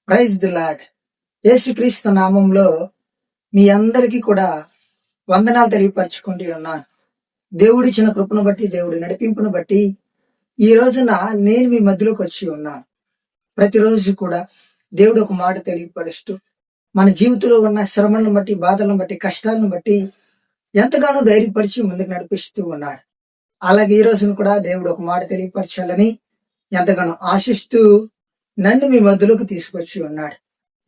Praise the lord. యేసుక్రీస్తు నామంలో మీ అందరికీ కూడా వందనాలు తెలియపరచుకుంటూ ఉన్నాను. దేవుడిచ్చిన కృపను బట్టి, దేవుడి నడిపింపును బట్టి ఈ రోజున నేను మీ మధ్యలోకి వచ్చి ఉన్నాను. ప్రతిరోజు కూడా దేవుడు ఒక మాట తెలియపరుస్తూ మన జీవితంలో ఉన్న శ్రమలను బట్టి, బాధలను బట్టి, కష్టాలను బట్టి ఎంతగానో ధైర్యపరిచి ముందుకు నడిపిస్తూ ఉన్నాడు. అలాగే ఈ రోజున కూడా దేవుడు ఒక మాట తెలియపరచాలని ఎంతగానో ఆశిస్తూ నన్ను మీ మధ్యలోకి తీసుకొచ్చి ఉన్నాడు.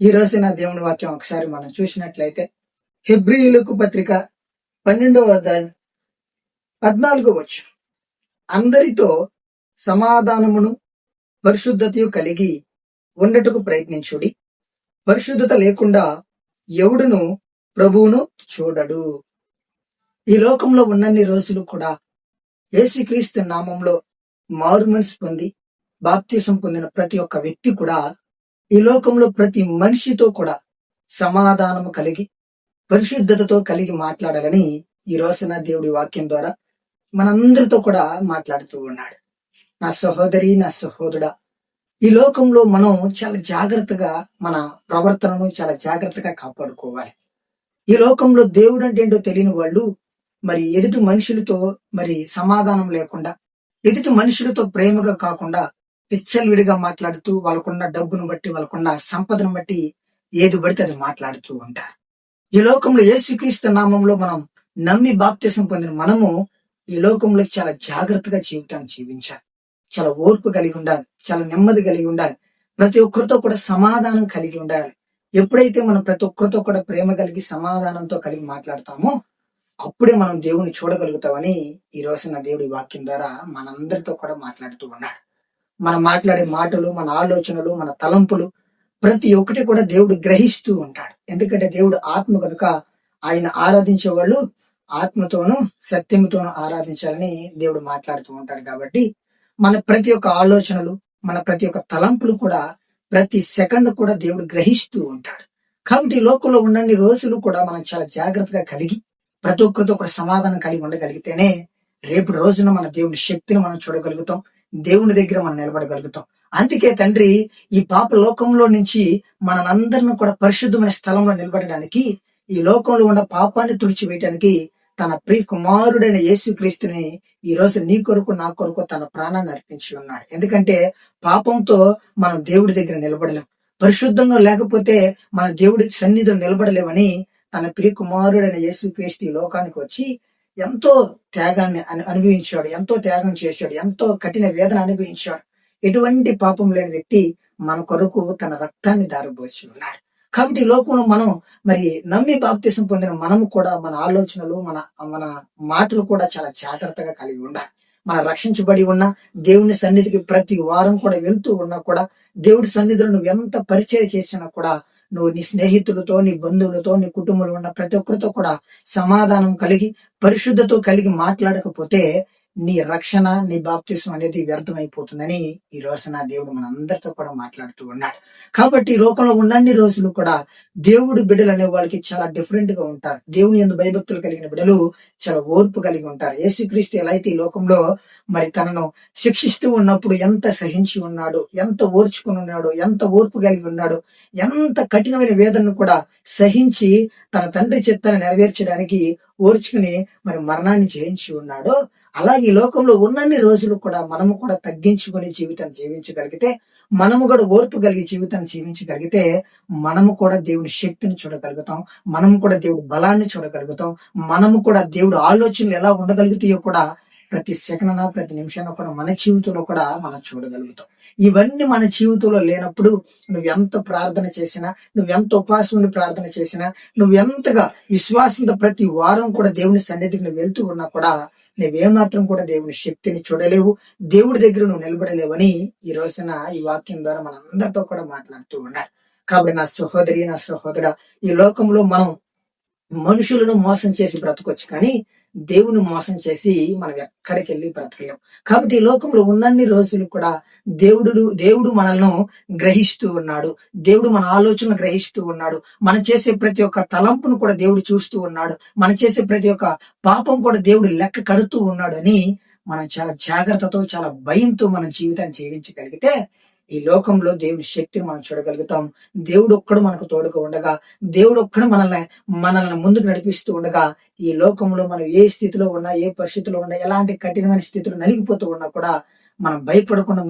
ఈ రోజు నా దేవుని వాక్యం ఒకసారి మనం చూసినట్లయితే హెబ్రీయులకు పత్రిక 12వ అధ్యాయం 14వ వచనం, అందరితో సమాధానమును పరిశుద్ధతయు కలిగి ఉండటకు ప్రయత్నించుడి, పరిశుద్ధత లేకుండా ఎవడును ప్రభువును చూడడు. ఈ లోకంలో ఉన్నన్ని రోజులు కూడా యేసుక్రీస్తు నామంలో మారుమనసు పొంది బాప్తిసం పొందిన ప్రతి ఒక్క వ్యక్తి కూడా ఈ లోకంలో ప్రతి మనిషితో కూడా సమాధానము కలిగి పరిశుద్ధతతో కలిగి మాట్లాడాలని ఈ రోజున దేవుడి వాక్యం ద్వారా మనందరితో కూడా మాట్లాడుతూ ఉన్నాడు. నా సహోదరి, నా సహోదరుడా, ఈ లోకంలో మనం చాలా జాగ్రత్తగా మన ప్రవర్తనను చాలా జాగ్రత్తగా కాపాడుకోవాలి. ఈ లోకంలో దేవుడు అంటే ఏంటో తెలియని వాళ్ళు మరి ఎదుటి మనుషులతో మరి సమాధానం లేకుండా, ఎదుటి మనుషులతో ప్రేమగా కాకుండా విచ్చలవిడిగా మాట్లాడుతూ వాళ్ళకున్న డబ్బును బట్టి, వాళ్ళకున్న సంపదను బట్టి ఏది పడితే అది మాట్లాడుతూ ఉంటారు. ఈ లోకంలో యేసుక్రీస్తు నామంలో మనం నమ్మి బాప్తిసం పొందిన మనము ఈ లోకంలో చాలా జాగ్రత్తగా జీవితాన్ని జీవించాలి. చాలా ఓర్పు కలిగి ఉండాలి, చాలా నెమ్మది కలిగి ఉండాలి, ప్రతి ఒక్కరితో కూడా సమాధానం కలిగి ఉండాలి. ఎప్పుడైతే మనం ప్రతి ఒక్కరితో కూడా ప్రేమ కలిగి సమాధానంతో కలిగి మాట్లాడతామో అప్పుడే మనం దేవుని చూడగలుగుతామని ఈ రోజున దేవుడి వాక్యం ద్వారా మనందరితో కూడా మాట్లాడుతూ ఉన్నాడు. మనం మాట్లాడే మాటలు, మన ఆలోచనలు, మన తలంపులు ప్రతి ఒక్కటి కూడా దేవుడు గ్రహిస్తూ ఉంటాడు. ఎందుకంటే దేవుడు ఆత్మ కనుక ఆయన ఆరాధించే వాళ్ళు ఆత్మతోనూ సత్యముతోనూ ఆరాధించాలని దేవుడు మాట్లాడుతూ ఉంటాడు. కాబట్టి మన ప్రతి ఒక్క ఆలోచనలు, మన ప్రతి ఒక్క తలంపులు కూడా ప్రతి సెకండ్ కూడా దేవుడు గ్రహిస్తూ ఉంటాడు. కాబట్టి ఈ లోకంలో ఉన్నన్ని రోజులు కూడా మనం చాలా జాగ్రత్తగా కలిగి ప్రతి ఒక్కరితో కూడా సమాధానం కలిగి ఉండగలిగితేనే రేపు రోజున మన దేవుడి శక్తిని మనం చూడగలుగుతాం, దేవుని దగ్గర మనం నిలబడగలుగుతాం. అందుకే తండ్రి ఈ పాప లోకంలో నుంచి మనందరిని కూడా పరిశుద్ధమైన స్థలంలో నిలబడడానికి, ఈ లోకంలో ఉన్న పాపాన్ని తుడిచివేయడానికి తన ప్రియ కుమారుడైన యేసుక్రీస్తుని ఈ రోజు నీ కొరకు, నా కొరకు తన ప్రాణాన్ని అర్పించి ఉన్నాడు. ఎందుకంటే పాపంతో మనం దేవుడి దగ్గర నిలబడలేం, పరిశుద్ధంగా లేకపోతే మన దేవుడి సన్నిధిలో నిలబడలేమని తన ప్రియ కుమారుడైన యేసుక్రీస్తు ఈ లోకానికి వచ్చి ఎంతో త్యాగాన్ని అనుభవించాడు, ఎంతో త్యాగం చేశాడు, ఎంతో కఠిన వేదన అనుభవించాడు. ఎటువంటి పాపం లేని వ్యక్తి మన కొరకు తన రక్తాన్ని దారబోసి ఉన్నాడు. కాబట్టి ఈ లోకంలో మనం మరి నమ్మి బాప్తిసం పొందిన మనము కూడా మన ఆలోచనలు, మన మన మాటలు కూడా చాలా జాగ్రత్తగా కలిగి ఉండాలి. మన రక్షించబడి ఉన్న దేవుని సన్నిధికి ప్రతి వారం కూడా వెళ్తూ ఉన్నా కూడా, దేవుడి సన్నిధిలో నువ్వు ఎంత పరిచయం చేసినా కూడా నువ్వు నీ స్నేహితులతో, నీ బంధువులతో, నీ కుటుంబంలో ఉన్న ప్రతి ఒక్కరితో కూడా సమాధానం కలిగి పరిశుద్ధతో కలిగి మాట్లాడకపోతే నీ రక్షణ, నీ బాప్తిసం అనేది వ్యర్థమైపోతుందని ఈ రోజున దేవుడు మనందరితో కూడా మాట్లాడుతూ ఉన్నాడు. కాబట్టి ఈ లోకంలో ఉన్నన్ని రోజులు కూడా దేవుడు బిడ్డలు అనే వాళ్ళకి చాలా డిఫరెంట్ గా ఉంటారు. దేవుని యందు భయభక్తులు కలిగిన బిడ్డలు చాలా ఓర్పు కలిగి ఉంటారు. యేసుక్రీస్తు ఎలా అయితే ఈ లోకంలో మరి తనను శిక్షిస్తూ ఉన్నప్పుడు ఎంత సహించి ఉన్నాడు, ఎంత ఓర్చుకుని ఉన్నాడు, ఎంత ఓర్పు కలిగి ఉన్నాడు, ఎంత కఠినమైన వేదనను కూడా సహించి తన తండ్రి చిత్తాన్ని నెరవేర్చడానికి ఓర్చుకుని మరి మరణాన్ని జయించి ఉన్నాడో, అలాగే ఈ లోకంలో ఉన్నన్ని రోజులు కూడా మనము కూడా తగ్గించుకుని జీవితాన్ని జీవించగలిగితే, మనము కూడా ఓర్పు కలిగి జీవితాన్ని జీవించగలిగితే మనము కూడా దేవుని శక్తిని చూడగలుగుతాం, మనము కూడా దేవుడి బలాన్ని చూడగలుగుతాం, మనము కూడా దేవుడు ఆలోచనలు ఎలా ఉండగలుగుతాయో కూడా ప్రతి సెకండ్, ప్రతి నిమిషాన్ని కూడా మన జీవితంలో కూడా మనం చూడగలుగుతాం. ఇవన్నీ మన జీవితంలో లేనప్పుడు నువ్వెంత ప్రార్థన చేసినా, నువ్వెంత ఉపవాసం ఉండి ప్రార్థన చేసినా, నువ్వెంతగా విశ్వాసంతో ప్రతి వారం కూడా దేవుని సన్నిధికి నువ్వు వెళ్తూ ఉన్నా కూడా నువ్వేమాత్రం కూడా దేవుని శక్తిని చూడలేవు, దేవుడి దగ్గర నువ్వు నిలబడలేవని ఈ రోజున ఈ వాక్యం ద్వారా మనందరితో కూడా మాట్లాడుతూ ఉన్నాడు. కాబట్టి నా సహోదరి, నా సహోదరుడా, ఈ లోకంలో మనం మనుషులను మోసం చేసి బ్రతకొచ్చు, కానీ దేవుని మోసం చేసి మనం ఎక్కడికి వెళ్ళి బ్రతకలేం. కాబట్టి ఈ లోకంలో ఉన్నన్ని రోజులు కూడా దేవుడు మనల్ని గ్రహిస్తూ ఉన్నాడు, దేవుడు మన ఆలోచనలు గ్రహిస్తూ ఉన్నాడు, మనం చేసే ప్రతి ఒక్క తలంపును కూడా దేవుడు చూస్తూ ఉన్నాడు, మనం చేసే ప్రతి ఒక్క పాపం కూడా దేవుడు లెక్క కడుతూ ఉన్నాడు అని మనం చాలా జాగ్రత్తతో, చాలా భయంతో మన జీవితాన్ని జీవించగలిగితే ఈ లోకంలో దేవుని శక్తిని మనం చూడగలుగుతాం. దేవుడు ఒక్కడు మనకు తోడుగా ఉండగా, దేవుడు ఒక్కడు మనల్ని ముందుకు నడిపిస్తూ ఉండగా, ఈ లోకంలో మనం ఏ స్థితిలో ఉన్నా, ఏ పరిస్థితిలో ఉన్నా, ఎలాంటి కఠినమైన స్థితిలో నలిగిపోతూ ఉన్నా కూడా మనం భయపడకుండా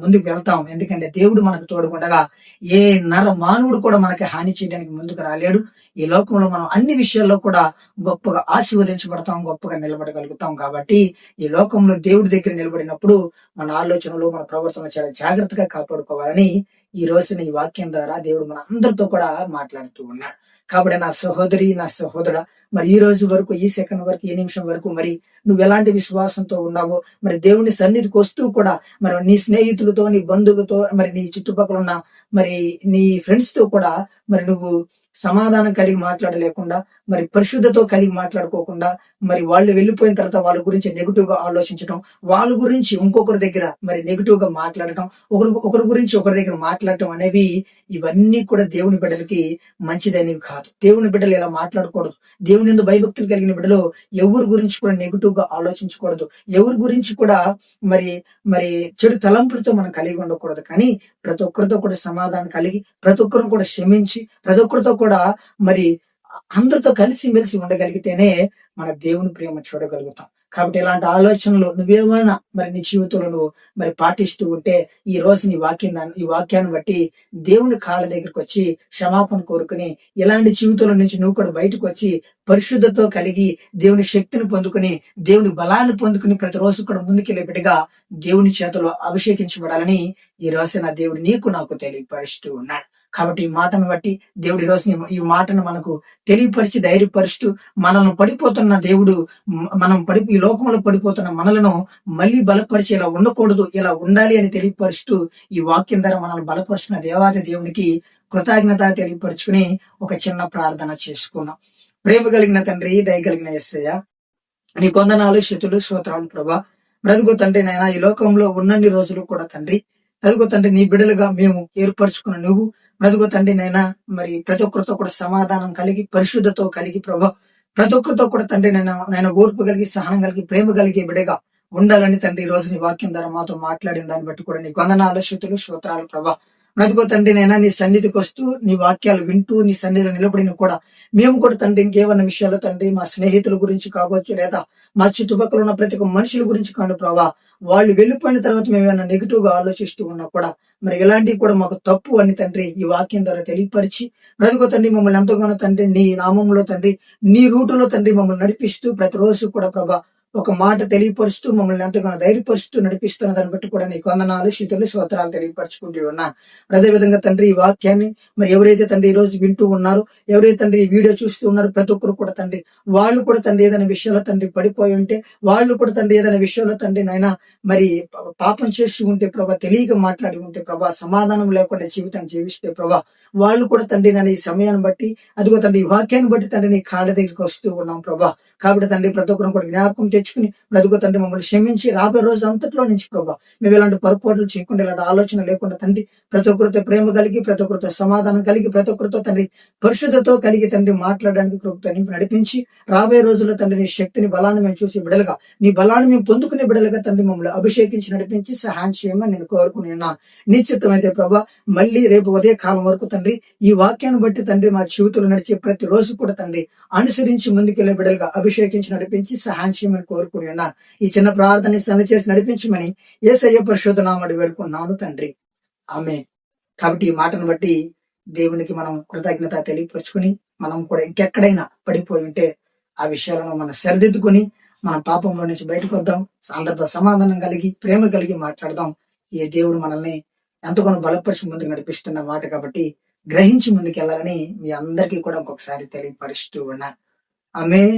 ముందుకు వెళ్తాం. ఎందుకంటే దేవుడు మనకు తోడుకుండగా ఏ నర మానవుడు కూడా మనకి హాని చేయడానికి ముందుకు రాలేడు. ఈ లోకంలో మనం అన్ని విషయాల్లో కూడా గొప్పగా ఆశీర్వదించబడతాం, గొప్పగా నిలబడగలుగుతాం. కాబట్టి ఈ లోకంలో దేవుడి దగ్గర నిలబడినప్పుడు మన ఆలోచనలు, మన ప్రవర్తన చాలా జాగ్రత్తగా కాపాడుకోవాలని ఈ రోజున ఈ వాక్యం ద్వారా దేవుడు మన అందరితో కూడా మాట్లాడుతూ ఉన్నాడు. కాబట్టి నా సహోదరి, నా సహోదరుడా, మరి ఈ రోజు వరకు, ఈ సెకండ్ వరకు, ఈ నిమిషం వరకు మరి నువ్వు ఎలాంటి విశ్వాసంతో ఉన్నావో, మరి దేవుని సన్నిధికి వస్తూ కూడా మరి నీ స్నేహితులతో, నీ బంధువులతో, మరి నీ చుట్టుపక్కల ఉన్న మరి నీ ఫ్రెండ్స్ తో కూడా మరి నువ్వు సమాధానం కలిగి మాట్లాడలేకుండా, మరి పరిశుద్ధతో కలిగి మాట్లాడుకోకుండా, మరి వాళ్ళు వెళ్ళిపోయిన తర్వాత వాళ్ళ గురించి నెగిటివ్ గా ఆలోచించడం, వాళ్ళ గురించి ఇంకొకరి దగ్గర మరి నెగిటివ్ గా మాట్లాడటం, ఒకరి గురించి ఒకరి దగ్గర మాట్లాడటం అనేవి ఇవన్నీ కూడా దేవుని బిడ్డలకి మంచిదనేవి కాదు. దేవుని బిడ్డలు ఇలా మాట్లాడకూడదు. దేవుని యందు భయభక్తులు కలిగిన బిడ్డలు ఎవరి గురించి కూడా నెగిటివ్ గా ఆలోచించకూడదు. ఎవరి గురించి కూడా మరి మరి చెడు తలంపులతో మనం కలిగి ఉండకూడదు. కానీ ప్రతి ఒక్కరితో కూడా సమాధానం కలిగి, ప్రతి ఒక్కరిని కూడా క్షమించి, ప్రతి ఒక్కరితో కూడా మరి అందరితో కలిసి మెలిసి ఉండగలిగితేనే మన దేవుని ప్రేమ చూడగలుగుతాం. కాబట్టి ఇలాంటి ఆలోచనలు నువ్వేమైనా మరి నీ జీవితంలో నువ్వు మరి పాటిస్తూ ఉంటే ఈ రోజు ఈ వాక్యాన్ని బట్టి దేవుని కాళ్ళ దగ్గరికి వచ్చి క్షమాపణ కోరుకుని ఇలాంటి జీవితంలో నుంచి నువ్వు కూడా బయటకు వచ్చి పరిశుద్ధతో కలిగి దేవుని శక్తిని పొందుకుని, దేవుని బలాన్ని పొందుకుని ప్రతిరోజు కూడా ముందుకెళ్ళే బిడ్డగా దేవుని చేతిలో అభిషేకించబడాలని ఈ రోజు నా దేవుడు నాకు తెలియపరుస్తూ ఉన్నాడు. కాబట్టి ఈ మాటను బట్టి దేవుడి రోజు ఈ మాటను మనకు తెలియపరిచి ధైర్యపరుస్తూ, మనల్ని పడిపోతున్న దేవుడు ఈ లోకంలో పడిపోతున్న మనలను మళ్ళీ బలపరిచి ఇలా ఉండకూడదు, ఇలా ఉండాలి అని తెలియపరుస్తూ ఈ వాక్యం ద్వారా మనల్ని బలపరిచిన దేవాది దేవునికి కృతజ్ఞత తెలియపరుచుకుని ఒక చిన్న ప్రార్థన చేసుకున్నాం. ప్రేమ కలిగిన తండ్రి, దయ కలిగిన యేసయ్య, నీ కొందనాలు, స్తుతులు, స్తోత్రాలు ప్రభా. బ్రతుకు తండ్రి నాయన, ఈ లోకంలో ఉన్నన్ని రోజులు కూడా తండ్రి, బ్రతుకు తండ్రి నీ బిడ్డలుగా మేము ఏర్పరచుకున్న నువ్వు బ్రతుకు తండ్రి నైనా మరి ప్రతి ఒక్కరితో కూడా సమాధానం కలిగి, పరిశుద్ధతో కలిగి ప్రభా, ప్రతి ఒక్కరితో కూడా తండ్రి నేను ఓర్పు కలిగి, సహనం కలిగి, ప్రేమ కలిగి బిడ్డగా ఉండాలని తండ్రి ఈ రోజు నీ వాక్యం ద్వారా మాతో మాట్లాడిన దాన్ని బట్టి కూడా నీ వందనాలు, స్తుతులు, స్తోత్రాలు ప్రభా. బ్రతుకు తండ్రి నైనా నీ సన్నిధికి వస్తూ నీ వాక్యాలు వింటూ నీ సన్నిధిలో నిలబడిన కూడా మేము కూడా తండ్రి ఇంకేమన్నా విషయాలు తండ్రి మా స్నేహితుల గురించి కావచ్చు, లేదా మా చుట్టుపక్కల ఉన్న ప్రతి ఒక్క మనుషుల గురించి కాదు ప్రభా, వాళ్ళు వెళ్ళిపోయిన తర్వాత మేము ఏమైనా నెగిటివ్ గా ఆలోచిస్తూ ఉన్నా కూడా మరి ఇలాంటివి కూడా మాకు తప్పు అని తండ్రి ఈ వాక్యం ద్వారా తెలియపరిచి బ్రతుకు తండ్రి మమ్మల్ని ఎంతగానో తండ్రి నీ నామంలో తండ్రి నీ రూటులో తండ్రి మమ్మల్ని నడిపిస్తూ ప్రతిరోజు కూడా ప్రభా ఒక మాట తెలియపరుస్తూ మమ్మల్ని ఎంతగానో ధైర్యపరుస్తూ నడిపిస్తున్న దాన్ని బట్టి కూడా నీకు వందనాలు, స్తుతులు, స్తోత్రాలు తెలియపరచుకుంటూ ఉన్నా. అదే విధంగా తండ్రి ఈ వాక్యాన్ని మరి ఎవరైతే తండ్రి ఈ రోజు వింటూ ఉన్నారో, ఎవరైతే తండ్రి ఈ వీడియో చూస్తూ ఉన్నారో ప్రతి ఒక్కరు కూడా తండ్రి వాళ్ళు కూడా తండ్రి ఏదైనా విషయంలో తండ్రి పడిపోయి ఉంటే, వాళ్ళు కూడా తండ్రి ఏదైనా విషయంలో తండ్రి నాయన మరి పాపం చేసి ఉంటే ప్రభా, తెలియక మాట్లాడి ఉంటే ప్రభా, సమాధానం లేకుండా జీవితాన్ని జీవిస్తే ప్రభా, వాళ్ళు కూడా తండ్రి నన్ను ఈ సమయాన్ని బట్టి అదిగో తండ్రి ఈ వాక్యాన్ని బట్టి తండ్రి నీ కాళ్ళ దగ్గరికి వస్తూ ఉన్నాం ప్రభా. కాబట్టి తండ్రి ప్రతి ఒక్కరు కూడా జ్ఞాపకం తెచ్చుకుని బ్రతుకు తండ్రి మమ్మల్ని క్షమించి రాబోయే రోజు అంతట్లో నుంచి ప్రభా మేము ఇలాంటి పొరపాట్లు చేయకుండా, ఇలాంటి ఆలోచన లేకుండా తండ్రి ప్రతి ఒక్కరితో ప్రేమ కలిగి, ప్రతి ఒక్కరితో సమాధానం కలిగి, ప్రతి ఒక్కరితో తండ్రి పరిశుద్ధతో కలిగి తండ్రి మాట్లాడడానికి కృపతో నింపి నడిపించి రాబోయే రోజుల్లో తండ్రి నీ శక్తిని, బలాన్ని మేము చూసి బిడలుగా, నీ బలాన్ని మేము పొందుకునే బిడలుగా తండ్రి మమ్మల్ని అభిషేకించి నడిపించి సహాయం చేయమని నేను కోరుకుని ఉన్నా. నిశ్చితమైతే ప్రభా మళ్ళీ రేపు ఉదయ కాలం వరకు తండ్రి ఈ వాక్యాన్ని బట్టి తండ్రి మా జీవితంలో నడిచే ప్రతి రోజు కూడా తండ్రి అనుసరించి ముందుకెళ్లే బిడ్డలుగా అభిషేకించి నడిపించి సహాయం చేయమని కోరుకుని ఉన్నా. ఈ చిన్న ప్రార్థన సన్నిధి చేసి నడిపించమని యేసయ్య పరిశుద్ధ నామమున వేడుకున్నాను తండ్రి, ఆమేన్. కాబట్టి ఈ మాటను బట్టి దేవునికి మనం కృతజ్ఞత తెలియపరుచుకుని మనం కూడా ఇంకెక్కడైనా పడిపోయి ఉంటే ఆ విషయాలను మనం సరిదిద్దుకుని మన పాపంలో నుంచి బయటకు వద్దాం. అందరితో సమాధానం కలిగి, ప్రేమ కలిగి మాట్లాడదాం. ఈ దేవుడు మనల్ని ఎంతగానో బలపరిచి ముందుకు నడిపిస్తున్న మాట కాబట్టి గ్రహించి ముందుకు వెళ్ళాలని మీ అందరికీ కూడా ఇంకొకసారి తెలియపరుస్తూ ఉన్నా. ఆమేన్.